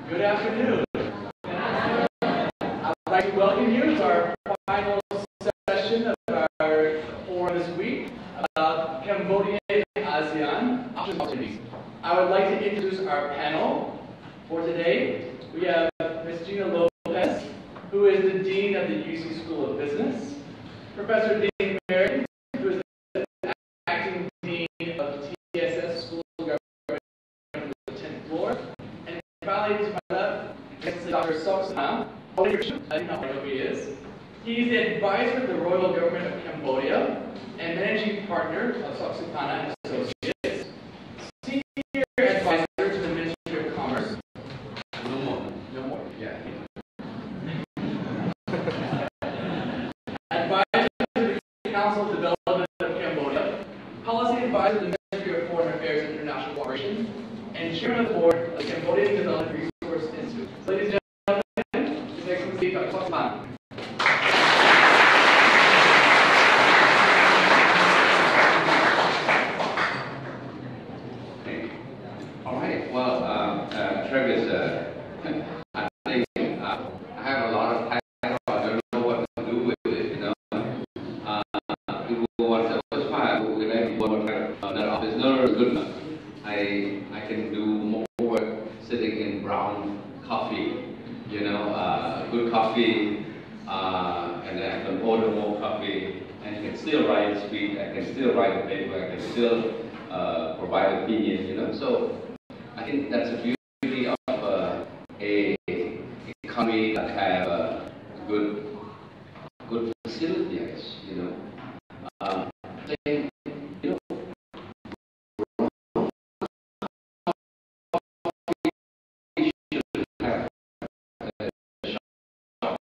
Good afternoon. I'd like to welcome you to our final session of our forum this week about Cambodia and ASEAN opportunities. I would like to introduce our panel for today. We have Ms. Gina Lopez, who is the Dean of the UC School of Business, Professor Dean Merritt, who is the Acting Dean of TSS School of Government on the 10th floor, and finally to my left, Dr. Soksana. I don't know who he is. He's the advisor of the Royal Government of Cambodia and managing partner of Soksana Associates, senior advisor to the Ministry of Commerce. No more. Yeah. Advisor to the Council of Development of Cambodia, policy advisor to the Ministry of Foreign Affairs and International Cooperation, and chairman of the board of the Cambodian Development Resource Institute. Ladies and gentlemen, His Excellency Dr. Soksana. All right. Well, Travis, I think I have a lot of titles. I don't know what to do with it. You know, people want to say, "Fine, we like you more time." That office, no, good enough. I can do more work sitting in brown coffee. You know, good coffee, and then I can order more coffee, and you can still write a speech. I can still write a paper. I can still provide opinion. You know, so. I think that's the beauty of a economy that have good facilities, you know. You know, should have a shop.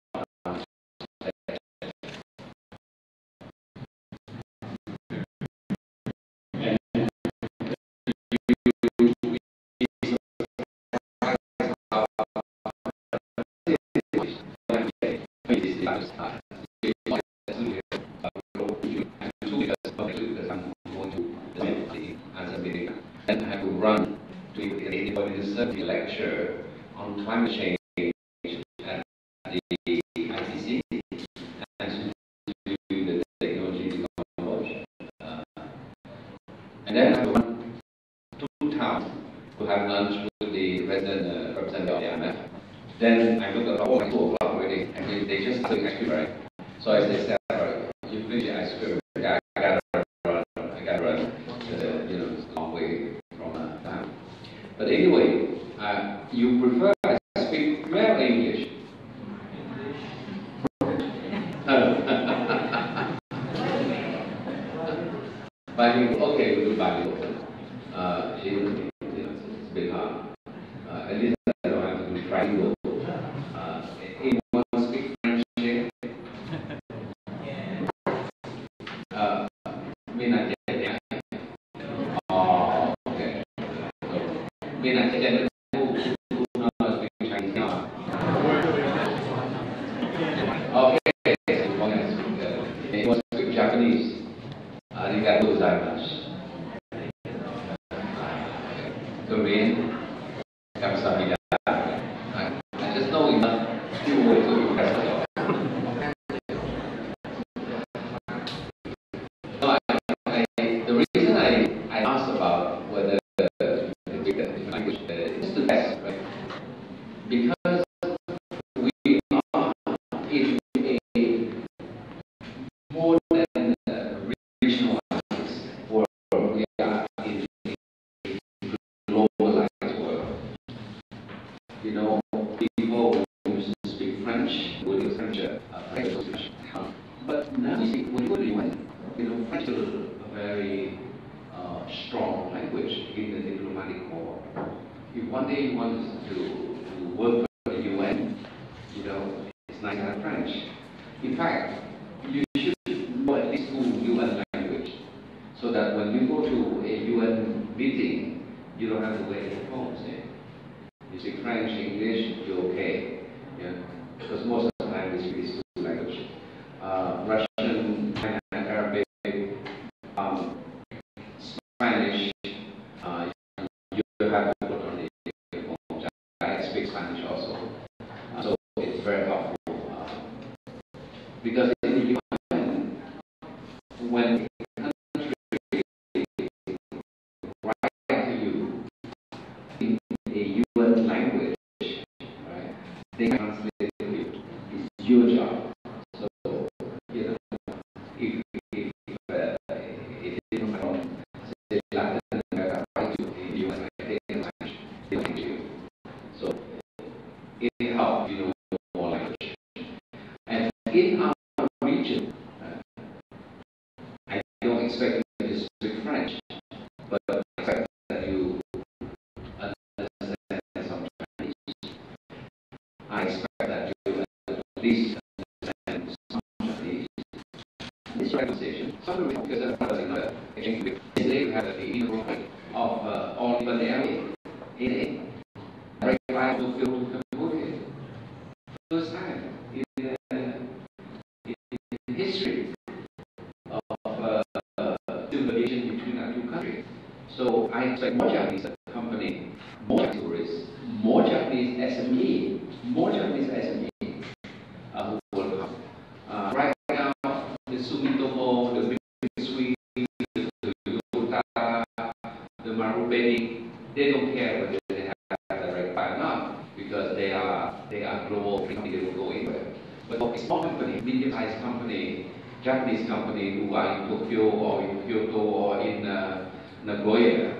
And I will run to a lecture on climate change at the ICC and to the technology Cambodia. And then I will run to town to have lunch with the resident representative of the IMF. Then I look at 2 o'clock already, and they just took ice cream, right? So I say, Sarah, you finish the ice cream. I gotta run. You know, it's a long way from town. But anyway, you prefer I speak primarily English. Bilingual. Okay, we'll do bilingual. It's a bit hard. At least I don't have to do trilingual. Anyone speak French here? Me not yet. Oh, okay. Me not yet. Who knows speak Chinese now? Okay. Anyone speak Japanese? Arigato gozaimasu. Korean? Kamsahamnida. I just know enough few words to impress myself. No, the reason I asked about whether the language is the best, right? Because we are in a more than regional world. We are in a globalized world. You know, people used to speak French, with the French but now you see, when you go to the UN, you know, French is a very strong language in the diplomatic corps. If one day you want to work for the UN, you know, it's nice to have French. In fact, you should know at least 2 UN language, so that when you go to a UN meeting, you don't have to wear headphones. You speak French, English, you're okay. Yeah? Because most of the time we speak these 2 languages. Russian, Arabic, Spanish, you have to put on the headphones. I speak Spanish very helpful because in the UN, when a country writes to you in a UN language, right, they translate it to you. It's your job. So, you know, if you don't say Latin America write to the UN, they can language you. So it helps you know more language. And in our region, I don't expect you to speak French, but I expect that you understand some Chinese. I expect that you at least understand some Chinese. This conversation, because I'm not another exchange. Today we have the equal right of all the area in it. Right, I will feel to Cambodia. First time in history of delegation between our two countries. So I expect more Japanese company, more tourists, more Japanese SME, who will come. Right now, the Sumitomo, the Big Sweet, the Toyota, the Marubeni, they don't care whether they have direct buy or not because they are global. They will go anywhere. But for a small company, medium-sized company, Japanese company who are in Tokyo or in Kyoto or in Nagoya,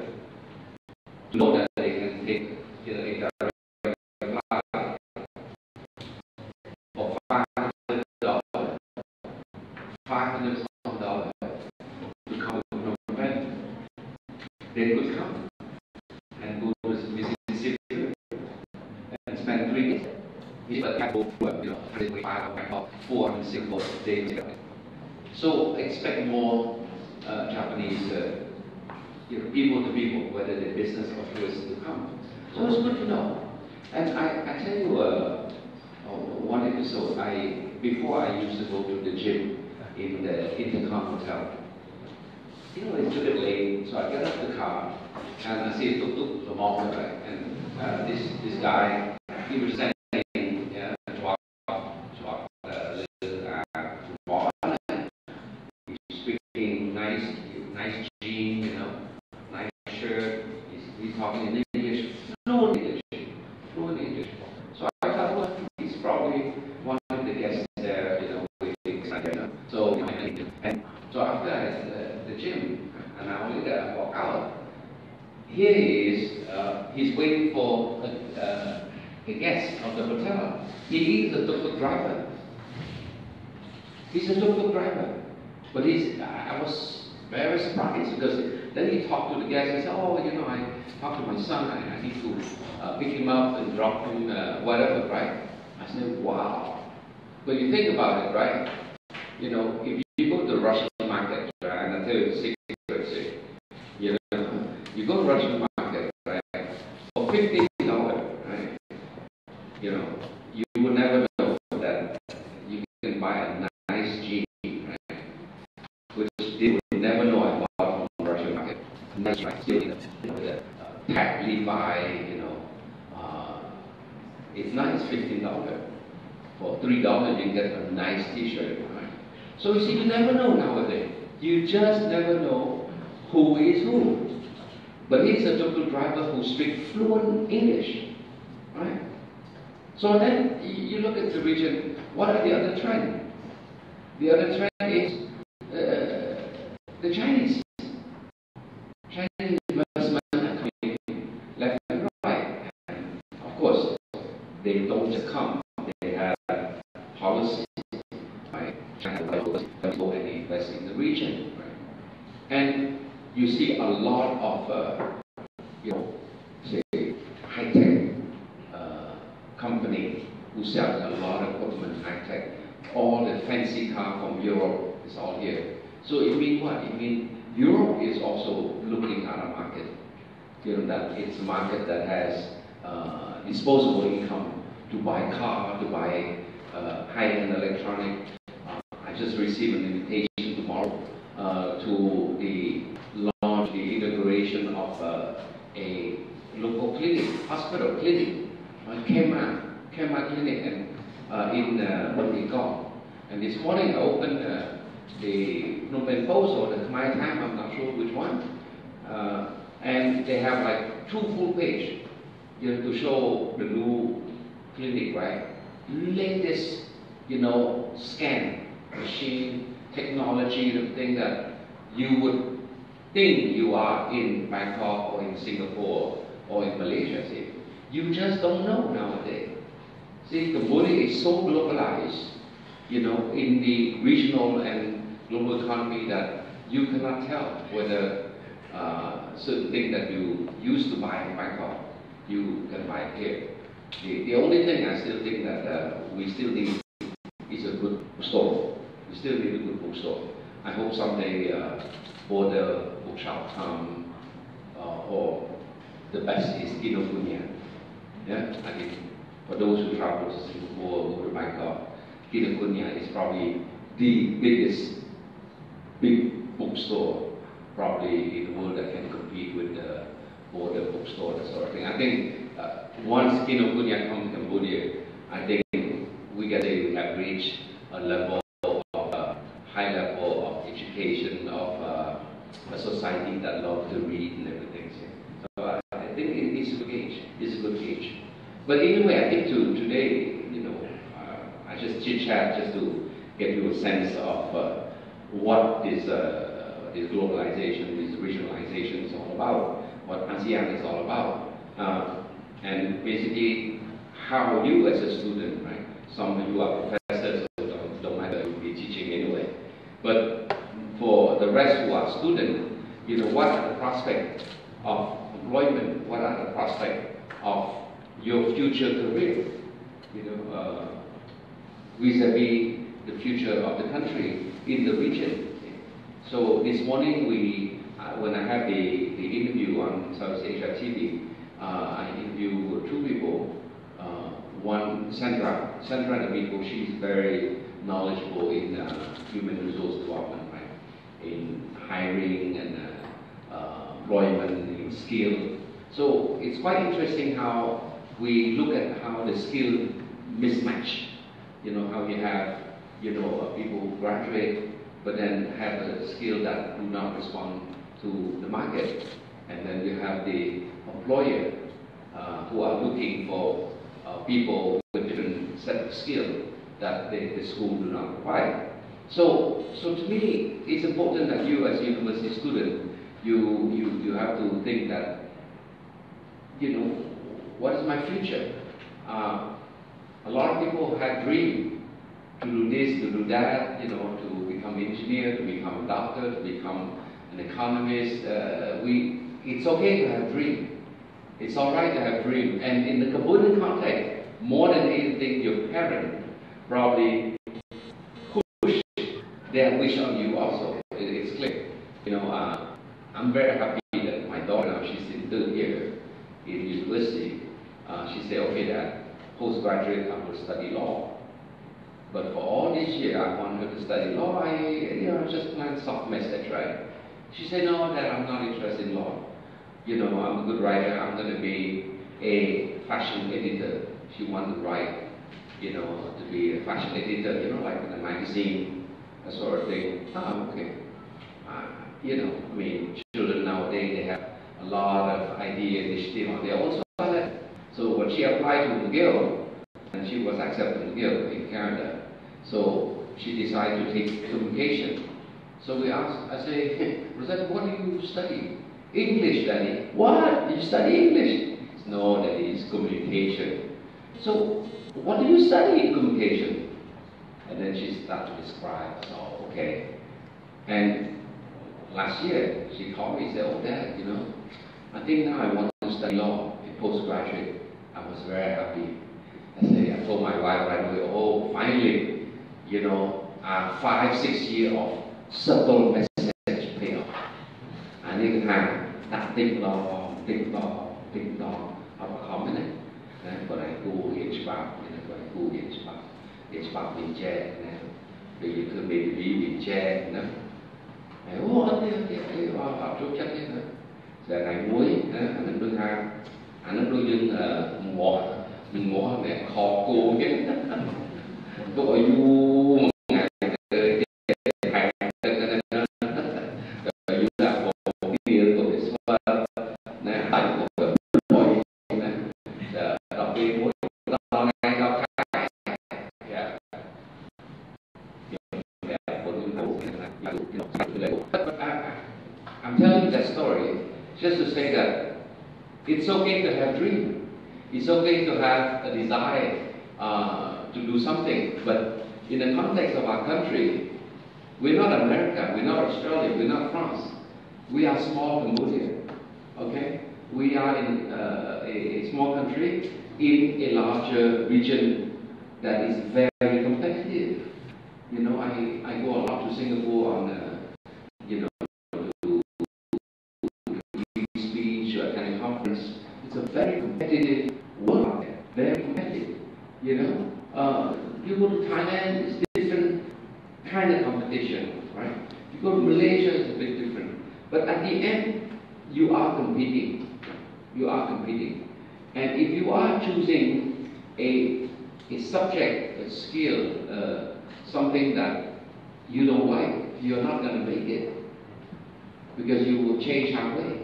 to know that they can take a direct flight for $500, $500,000 to come to Phnom Penh. They could come and go to Mississippi and spend 3 days. But I go for 5 or 4 and 6 days. So expect more Japanese people to people, whether they're business or tourists, to come. So it's good to know. And I tell you one episode. Before I used to go to the gym in the Intercom Hotel. You know, it's a bit late, so I get out of the car and I see a tuk-tuk from off the right. And this guy, he was saying, nice jean, you know, nice shirt. He's talking in English, fluent English. So I thought, well, he's probably one of the guests there, you know, with So after the gym, and I only walk out. Here he is. He's waiting for a guest of the hotel. He is a tuk-tuk driver. He's a tuk-tuk driver. But I was very surprised because then he talked to the guest and said, oh, you know, I talked to my son, I need to pick him up and drop him, whatever, right? I said, wow. But you think about it, right? You know, if you go to the Russian market, right, and I tell you the secret, you know, you go to the Russian market, right, for $15, right, you know, you will never know that you can buy a nice jean, right, which they will never know I bought from the Russian market. Nice, right, still, you know, the tag Levi, you know, it's nice, $15. For $3 you can get a nice t-shirt, right? So you see, you never know nowadays. You just never know who is who. But he's a tuk-tuk driver who speaks fluent English, right? So then you look at the region, what are the other trends? The other trend is the Chinese. Chinese investment are coming left and right. And of course, they don't just come. They have policies, right? China will go and invest in the region, right? And you see a lot of, you know, say, high-tech company who sells a lot of equipment, high-tech. All the fancy car from Europe is all here. So it means what? It means Europe is also looking at a market. You know, that it's a market that has disposable income to buy car, to buy high-end electronic. I just received an invitation tomorrow to the launch, the inauguration of a local clinic, hospital clinic, Kema Clinic, and in Phnom. And this morning I opened the Phnom Penh Post or the Khmer Time, I'm not sure which one. And they have like 2 full page, to show the new clinic, right? Latest, scan machine technology, the thing that you would think you are in Bangkok or in Singapore or in Malaysia. See, you just don't know nowadays. See, Cambodia is so globalized, in the regional and global economy that you cannot tell whether certain things that you used to buy in Bangkok, you can buy here. The only thing I still think that we still need is a good bookstore. We still need a good bookstore. I hope someday Border Bookshop come, or the best is Kinokuniya. Yeah, I think for those who travel to Singapore or to Bangkok, Kinokuniya is probably the biggest big bookstore probably in the world that can compete with the Border Bookstore, that sort of thing. I think once Kinokuniya comes to Cambodia, I think we have reached a level of high level of education of a society that loves to read and everything. So I think it's a good age. It's a good age. But anyway, I think today, I just chit-chat just to get you a sense of what this globalization, this regionalization is all about, what ASEAN is all about, and basically how you as a student, right? Some of you are professors, so don't matter, you'll be teaching anyway. But for the rest who are students, what are the prospects of employment? What are the prospects of your future career? Vis-a-vis the future of the country in the region. So this morning when I had the interview on Southeast Asia TV, I interviewed 2 people. One, Sandra the people, she's very knowledgeable in human resource development, right? In hiring and employment, in skill. So it's quite interesting how we look at how the skill mismatch. How you have, people who graduate but then have a skill that do not respond to the market. And then you have the employer who are looking for people with different set of skills that the school do not provide. So to me, it's important that you as a university student, you have to think that, what is my future? A lot of people have dreams to do this, to do that, to become engineer, to become a doctor, to become an economist. It's okay to have dreams. It's all right to have dreams. And in the Cambodian context, more than anything, your parents probably push their wish on you also. It's clear. I'm very happy that my daughter, now she's in 3rd year in university. She said, okay, Dad, postgraduate, I will study law. But for all this year, I want her to study law. I just planned soft message, right? She said, no, Dad, I'm not interested in law. I'm a good writer. I'm going to be a fashion editor. She wanted to write, to be a fashion editor, like in a magazine, that sort of thing. Okay. Children nowadays, they have a lot of idea, initiative on their own. So when she applied to McGill, and she was accepted to McGill in Canada, so she decided to take communication. So we asked, I say, Rosetta, what do you study? English, Daddy. What? You study English? No, Daddy, it's communication. So, what do you study in communication? And then she started to describe, so, okay. And last year, she called me and said, oh, Dad, I think now I want to study law in postgraduate. I was very happy. I told my wife right away, oh, finally, 5-6 years of subtle message pay off. And you can have that big law, of a comment. But I go each back, each back in chair, maybe you could maybe be in chair, oh, okay, I'll do check it. Giờ này muối, anh đương anh đương mình ngó mẹ kho cô chứ. พวกอายุI'm telling you that story just to say that it's okay to have dream. It's okay to have a desire to do something. But in the context of our country, we're not America, we're not Australia, we're not France. We are small Cambodia. Okay? We are in a small country in a larger region that is very competitive. You know, I go a lot to Singapore on It's a very competitive world out there, very competitive. You know, you go to Thailand, it's different kind of competition, right? You go to Malaysia, it's a bit different. But at the end, you are competing. You are competing. And if you are choosing a subject, a skill, something that you don't like, you're not going to make it because you will change halfway.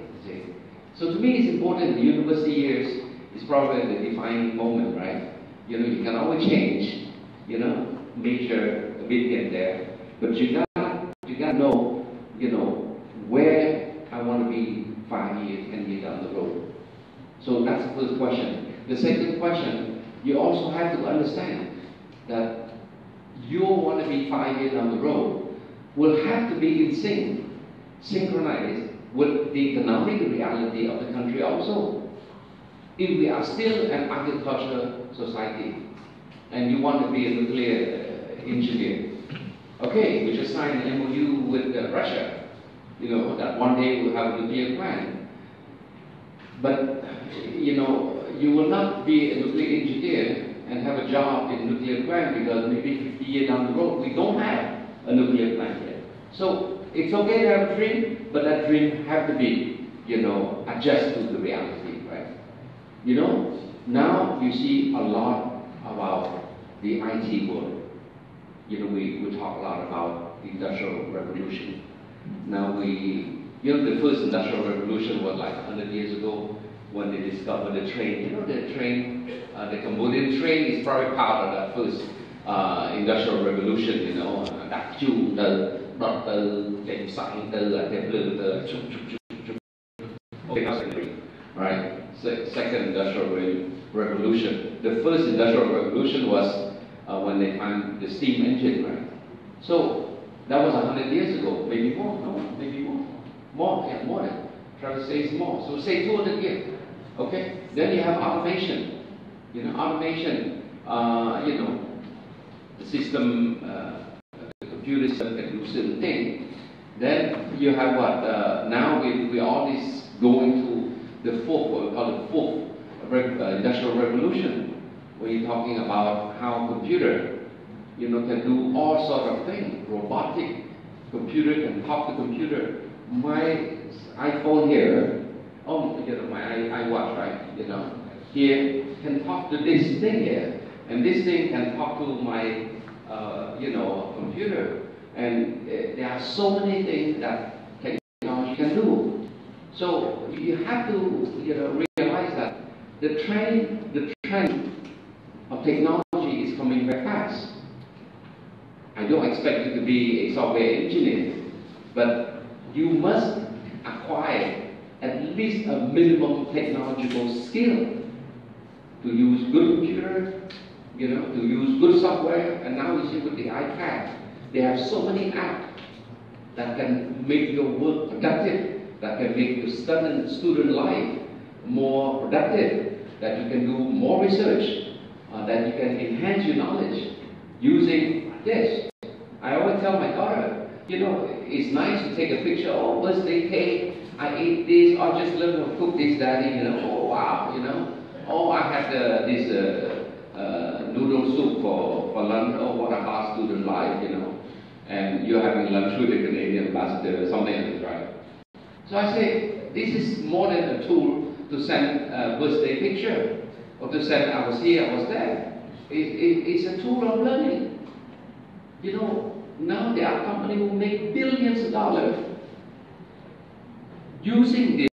So to me, it's important. The university years is probably the defining moment, right? You know, you can always change, you know, major a bit here and there, but you got to know, you know, where I want to be 5 years, 10 years down the road. So that's the first question. The second question, you also have to understand that you want to be 5 years down the road will have to be in sync, synchronized with the economic reality of the country also. If we are still an agricultural society and you want to be a nuclear engineer, okay, we just signed an MOU with Russia, you know, that one day we'll have a nuclear plant. But, you know, you will not be a nuclear engineer and have a job in a nuclear plant because maybe 50 years down the road we don't have a nuclear plant yet. So it's okay to have a dream, but that dream have to be, you know, adjust to the reality, right? You know, now you see a lot about the IT world. You know, we talk a lot about the Industrial Revolution. Now you know, the first Industrial Revolution was like 100 years ago when they discovered the train. You know, the train, the Cambodian train is probably part of that first Industrial Revolution, you know, đặc chu từ đọt từ chạy sải từ đẹp lương từ right? Second Industrial Revolution. The first Industrial Revolution was when they found the steam engine, right? So that was 100 years ago, maybe more, no, maybe more. More, yeah, more than. Travis says more. So say 200 years. Okay? Then you have automation. You know, automation, you know, the system, the computer system can do certain things. Then you have what? Now we all this going to the fourth, what we call the fourth Industrial Revolution, where you're talking about how computer, you know, can do all sort of things. Robotic computer can talk to computer. My iPhone here, oh, you know, my iWatch, right? You know, here can talk to this thing here, and this thing can talk to my, you know, computer. And there are so many things that technology can do. So you have to, you know, realize that the trend of technology is coming very fast. I don't expect you to be a software engineer, but you must acquire at least a minimum technological skill to use good computer, you know, to use good software. And now you see with the iPad, they have so many apps that can make your work productive, that can make your student life more productive, that you can do more research, that you can enhance your knowledge using this. I always tell my daughter, you know, it's nice to take a picture, oh, birthday cake, I ate this, or just learn to cook this, daddy, you know, oh wow, you know, oh, I had this noodle soup for lunch, oh, what a hard student life, you know, and you're having lunch with a Canadian ambassador or something like that, right? So I say, this is more than a tool to send a birthday picture, or to send, I was here, I was there. It's a tool of learning. You know, now there are companies who make billions of dollars using this.